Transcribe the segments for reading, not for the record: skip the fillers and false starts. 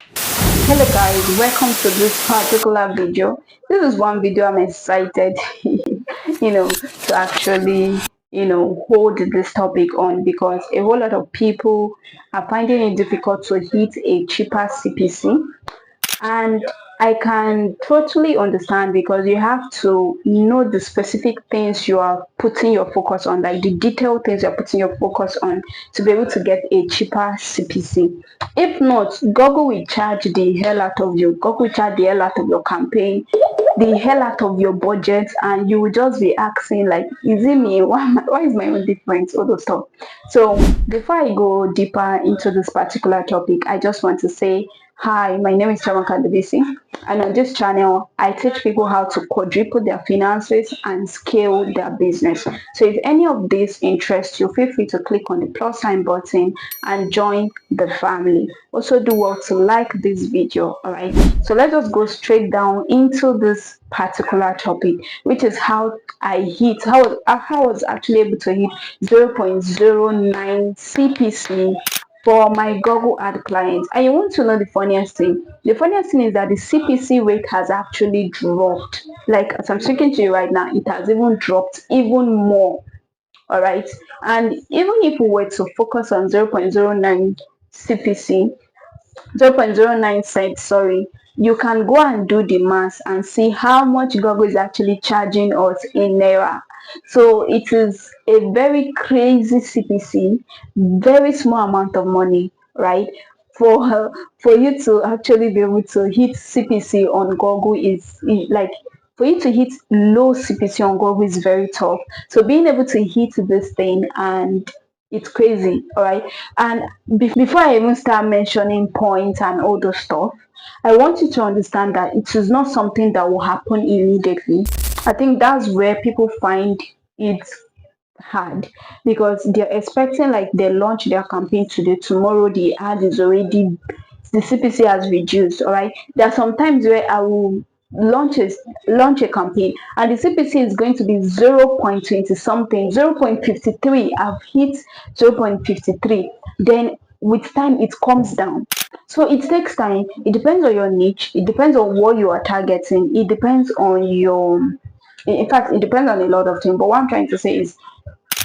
Hello guys, welcome to this particular video. This is one video I'm excited to actually hold this topic on, because a whole lot of people are finding it difficult to hit a cheaper CPC. And I can totally understand, because you have to know the specific things you are putting your focus on, like the detailed things you're putting your focus on, to be able to get a cheaper CPC. If not, Google will charge the hell out of you. Google will charge the hell out of your campaign, the hell out of your budget, and you will just be asking like, is it me? Why is my own different? All those stuff. So before I go deeper into this particular topic, I just want to say hi, my name is Chamaka Debisi, and on this channel, I teach people how to quadruple their finances and scale their business. So if any of this interests you, feel free to click on the plus sign button and join the family. Also do well to like this video, alright? So let's just go straight down into this particular topic, which is how I was actually able to hit 0.09 CPC for my Google ad clients. And you want to know the funniest thing? The funniest thing is that the CPC rate has actually dropped. Like, as I'm speaking to you right now, it has even dropped even more. All right. And even if we were to focus on 0.09 CPC, 0.09 cents, sorry, you can go and do the math and see how much Google is actually charging us in Naira. So it is a very crazy CPC, very small amount of money, right? For you to actually be able to hit CPC on Google like, for you to hit low CPC on Google is very tough. So being able to hit this thing, and it's crazy, all right? And before I even start mentioning points and all those stuff, I want you to understand that it is not something that will happen immediately. I think that's where people find it hard, because they're expecting, like, they launch their campaign today, tomorrow the ad is already, the CPC has reduced. All right, there are some times where I will launch a campaign and the CPC is going to be 0.20 something, 0.53. I've hit 0.53. Then with time it comes down. So it takes time. It depends on your niche, it depends on what you are targeting, it depends on your, in fact, it depends on a lot of things. But what I'm trying to say is,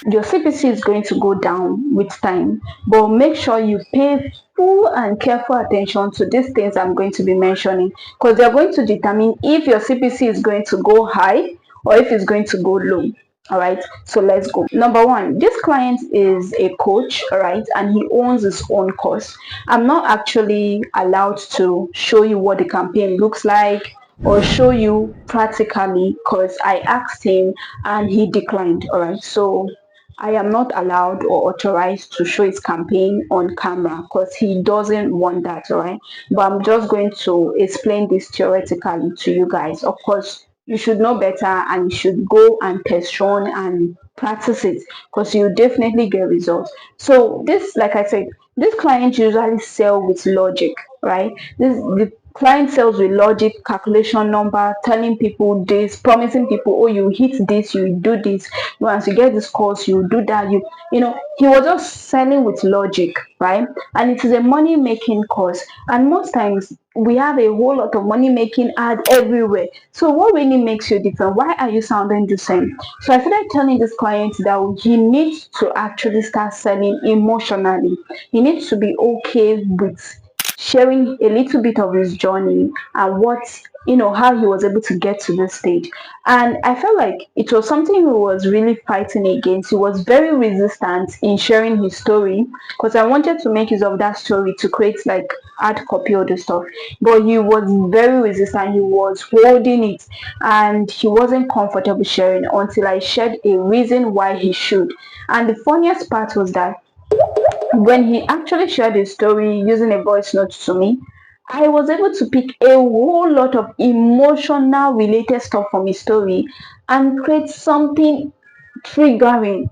your CPC is going to go down with time, but make sure you pay full and careful attention to these things I'm going to be mentioning, because they're going to determine if your CPC is going to go high or if it's going to go low. All right, so let's go. Number one, this client is a coach, all right, and he owns his own course. I'm not actually allowed to show you what the campaign looks like or show you practically, because I asked him and he declined. All right, so I am not allowed or authorized to show his campaign on camera, because he doesn't want that, all right? But I'm just going to explain this theoretically to you guys. Of course, you should know better and you should go and test run and practice it, because you definitely get results. So this, like I said, this client usually sell with logic, right? The client sells with logic, calculation number, telling people this, promising people, oh, you hit this, you do this, once you get this course, you do that. He was just selling with logic, right? And it is a money making course. And most times we have a whole lot of money making ad everywhere. So what really makes you different? Why are you sounding the same? So I started telling this client that he needs to actually start selling emotionally. He needs to be okay with sharing a little bit of his journey and how he was able to get to this stage. And I felt like it was something he was really fighting against. He was very resistant in sharing his story, because I wanted to make use of that story to create like hard copy of the stuff. But he was very resistant, he was holding it, and he wasn't comfortable sharing until I shared a reason why he should. And the funniest part was that when he actually shared his story using a voice note to me, I was able to pick a whole lot of emotional related stuff from his story and create something triggering.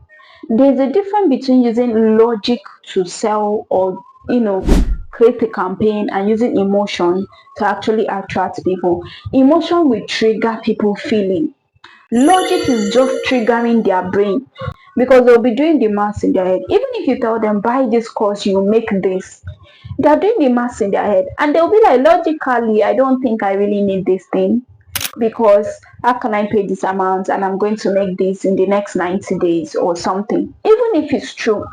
There's a difference between using logic to sell, or create a campaign, and using emotion to actually attract people. Emotion will trigger people feeling. Logic is just triggering their brain, because they'll be doing the maths in their head. Even if you tell them, buy this course, you make this, They're doing the maths in their head and they'll be like, logically, I don't think I really need this thing because how can I pay this amount and I'm going to make this in the next 90 days or something, even if it's true.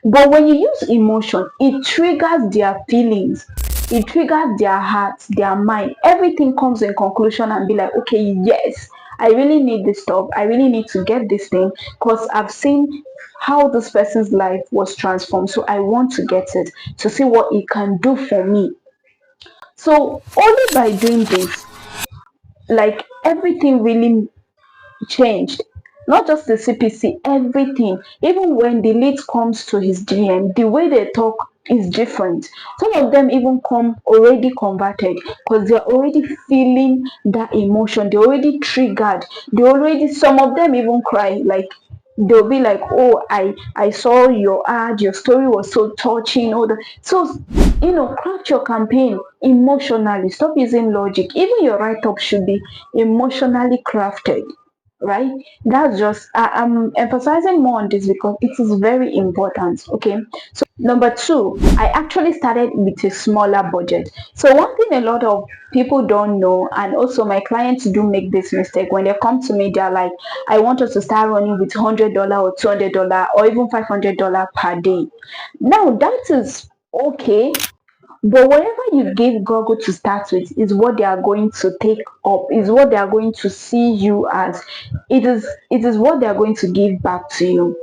But when you use emotion, it triggers their feelings, it triggers their heart, their mind. Everything comes in conclusion and be like, okay, yes, I really need this stuff. I really need to get this thing because I've seen how this person's life was transformed. So I want to get it to see what it can do for me. So only by doing this, like everything really changed. Not just the CPC, everything. Even when the lead comes to his GM, the way they talk is different. Some of them even come already converted because they're already feeling that emotion. They're already triggered. They already, some of them even cry. Like they'll be like, oh, I saw your ad, your story was so touching, all the so craft your campaign emotionally. Stop using logic. Even your write-up should be emotionally crafted, right? That's just I'm emphasizing more on this because it is very important. Okay, so number two, I actually started with a smaller budget. So one thing a lot of people don't know, and also my clients do make this mistake when they come to me, they're like, I want us to start running with $100 or $200 or even $500 per day. Now that is okay, but whatever you give Google to start with is what they are going to take up, is what they are going to see you as. It is what they are going to give back to you.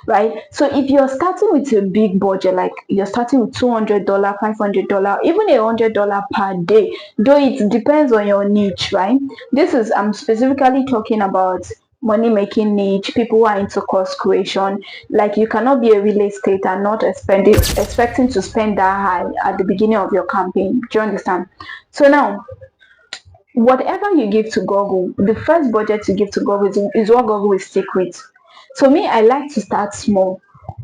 Right? So if you're starting with a big budget, like you're starting with $200, $500, even $100 per day, though it depends on your niche, right? This is I'm specifically talking about money making niche, people who are into course creation. Like you cannot be a real estate and not expecting to spend that high at the beginning of your campaign. Do you understand? So now, whatever you give to Google, the first budget you give to Google is what Google will stick with. So me, I like to start small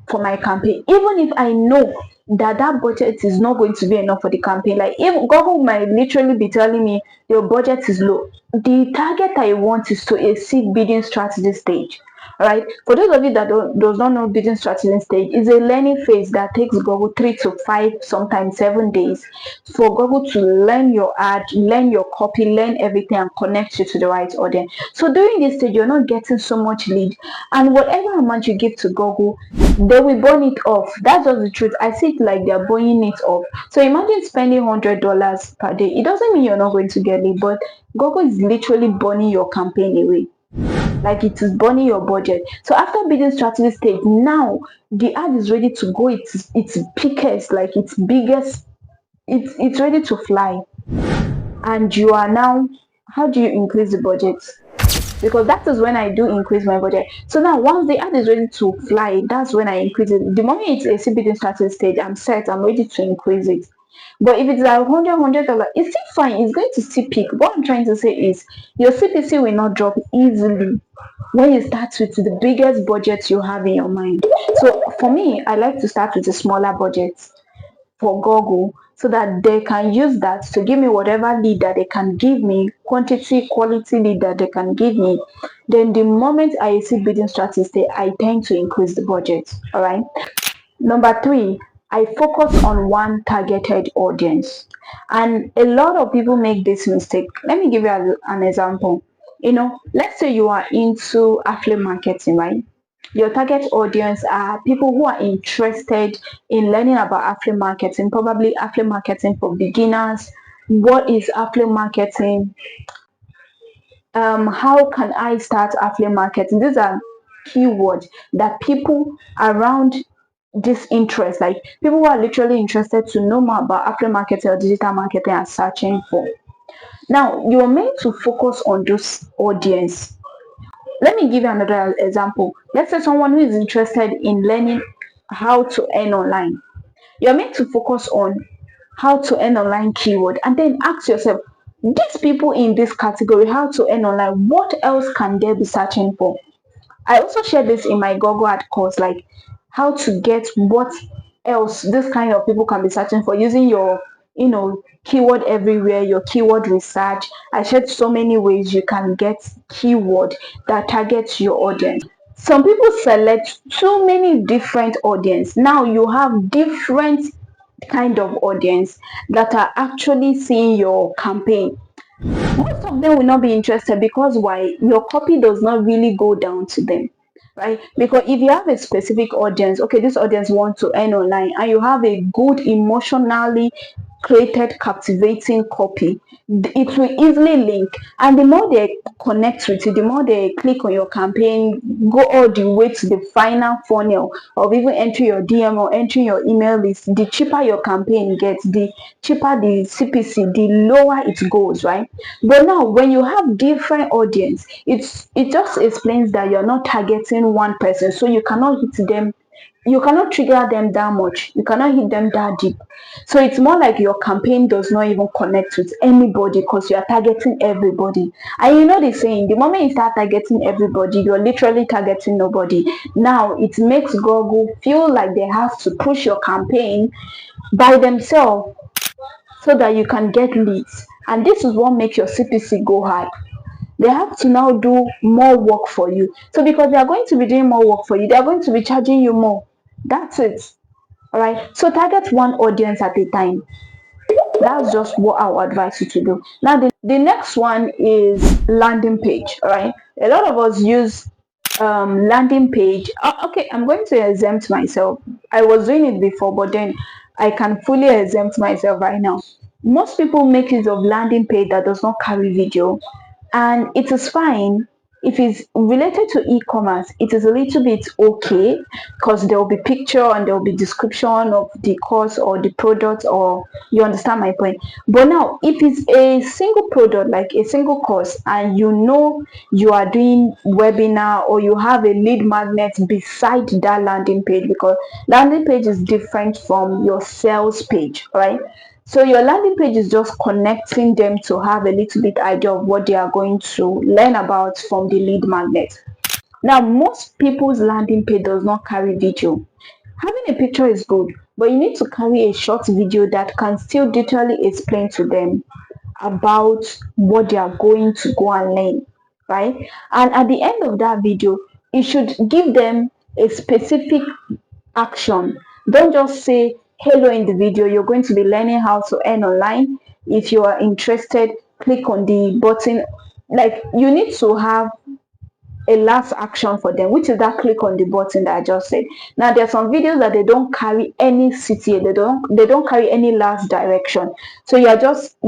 for my campaign, even if I know that budget is not going to be enough for the campaign. Like if Google might literally be telling me your budget is low, the target I want is to exceed bidding strategy stage. Right, for those of you that does not know, bidding strategy stage is a learning phase that takes Google 3 to 5, sometimes 7 days for Google to learn your ad, learn your copy, learn everything and connect you to the right audience. So during this stage, you're not getting so much lead, and whatever amount you give to Google, they will burn it off. That's just the truth. I see it like they're burning it off. So imagine spending $100 per day. It doesn't mean you're not going to get it, but Google is literally burning your campaign away. Like it is burning your budget. So after bidding strategy stage, now the ad is ready to go. It's biggest, like its biggest. It's ready to fly, and you are now. How do you increase the budget? Because that is when I do increase my budget. So now once the ad is ready to fly, that's when I increase it. The moment it's a CBD starting stage, I'm set, I'm ready to increase it. But if it's like $100, it's still fine, it's going to still peak. What I'm trying to say is your CPC will not drop easily when you start with the biggest budget you have in your mind. So for me, I like to start with a smaller budget for Google so that they can use that to give me whatever lead that they can give me, quantity, quality lead that they can give me. Then the moment I see bidding strategy, I tend to increase the budget. All right. Number three, I focus on one targeted audience. And a lot of people make this mistake. Let me give you an example. Let's say you are into affiliate marketing, right? Your target audience are people who are interested in learning about affiliate marketing, probably affiliate marketing for beginners. What is affiliate marketing? How can I start affiliate marketing? These are keywords that people around this interest, like people who are literally interested to know more about affiliate marketing or digital marketing, are searching for. Now, you're meant to focus on this audience. Let me give you another example. Let's say someone who is interested in learning how to earn online. You're meant to focus on how to earn online keyword and then ask yourself, these people in this category, how to earn online, what else can they be searching for? I also share this in my Google Ad course, like how to get what else this kind of people can be searching for using your, keyword everywhere, your keyword research. I shared so many ways you can get keyword that targets your audience. Some people select too many different audience. Now you have different kind of audience that are actually seeing your campaign. Most of them will not be interested because why? Your copy does not really go down to them, right? Because if you have a specific audience, okay, this audience wants to earn online, and you have a good emotionally created captivating copy, it will easily link. And the more they connect with you, the more they click on your campaign, go all the way to the final funnel of even entering your DM or entering your email list, the cheaper your campaign gets, the cheaper the CPC, the lower it goes, right? But now when you have different audience, it just explains that you're not targeting one person, so you cannot hit them, you cannot trigger them that much, you cannot hit them that deep. So it's more like your campaign does not even connect with anybody because you are targeting everybody. And you know the saying, the moment you start targeting everybody, you're literally targeting nobody. Now it makes Google feel like they have to push your campaign by themselves so that you can get leads. And this is what makes your CPC go high. They have to now do more work for you. So because they are going to be doing more work for you, they are going to be charging you more. That's it. All right. So target one audience at a time. That's just what I would advise you to do. Now the next one is landing page. All right. A lot of us use landing page. Okay, I'm going to exempt myself. I was doing it before, but then I can fully exempt myself right now. Most people make use of landing page that does not carry video, and it is fine. If it's related to e-commerce, it is a little bit okay because there will be picture and there will be description of the course or the product, or you understand my point. But now if it's a single product like a single course, and you know you are doing webinar or you have a lead magnet beside that landing page, because landing page is different from your sales page, right? So your landing page is just connecting them to have a little bit idea of what they are going to learn about from the lead magnet. Now, most people's landing page does not carry video. Having a picture is good, but you need to carry a short video that can still detailedly explain to them about what they are going to go and learn, right? And at the end of that video, it should give them a specific action. Don't just say hello in the video, you're going to be learning how to earn online. If you are interested, click on the button. Like, you need to have a last action for them, which is that click on the button that I just said. Now there are some videos that they don't carry any CTA, they don't carry any last direction. So you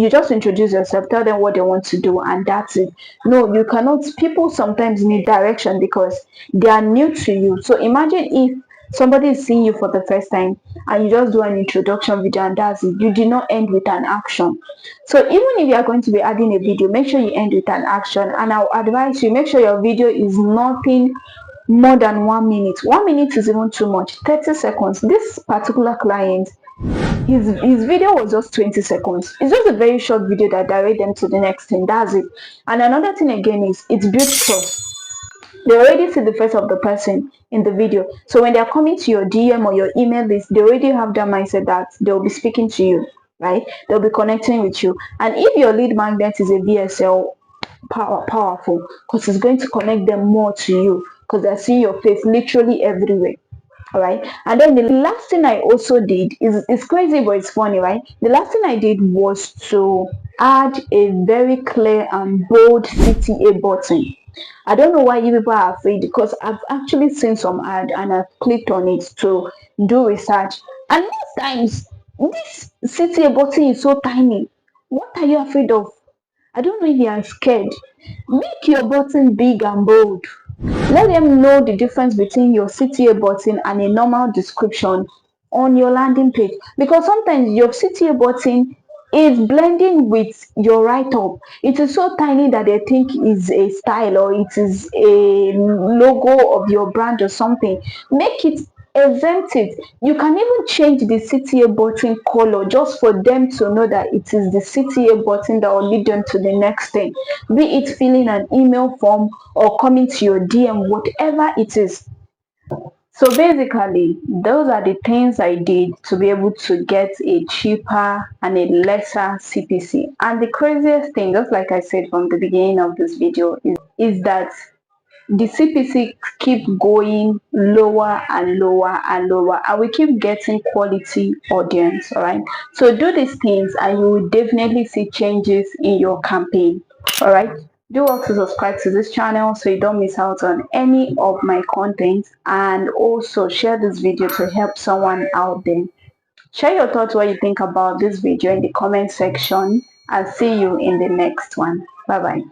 just introduce yourself, tell them what they want to do, and that's it. No, you cannot. People sometimes need direction because they are new to you. So imagine if somebody is seeing you for the first time and you just do an introduction video and that's it. You did not end with an action. So even if you are going to be adding a video, make sure you end with an action. And I'll advise you, make sure your video is nothing more than 1 minute. 1 minute is even too much. 30 seconds. This particular client, his video was just 20 seconds. It's just a very short video that direct them to the next thing. That's it. And another thing again is it builds trust. They already see the face of the person in the video. So when they're coming to your DM or your email list, they already have that mindset that they'll be speaking to you, right? They'll be connecting with you. And if your lead magnet is a VSL, powerful, because it's going to connect them more to you because they're seeing your face literally everywhere. All right. And then the last thing I also did is, it's crazy but it's funny, right? The last thing I did was to add a very clear and bold CTA button. I don't know why you people are afraid, because I've actually seen some ad and I've clicked on it to do research. And most times, this CTA button is so tiny. What are you afraid of? I don't know if you are scared. Make your button big and bold. Let them know the difference between your CTA button and a normal description on your landing page, because sometimes your CTA button is blending with your write-up. It is so tiny that they think is a style or it is a logo of your brand or something. Make it exempt it. You can even change the CTA button color just for them to know that it is the CTA button that will lead them to the next thing, be it filling an email form or coming to your DM, whatever it is. So basically, those are the things I did to be able to get a cheaper and a lesser CPC. And the craziest thing, just like I said from the beginning of this video, is that the CPC keep going lower and lower and lower, and we keep getting quality audience. All right, so do these things and you will definitely see changes in your campaign. All right, do also subscribe to this channel so you don't miss out on any of my content, and also share this video to help someone out there. Share your thoughts, what you think about this video in the comment section, and see you in the next one. Bye bye.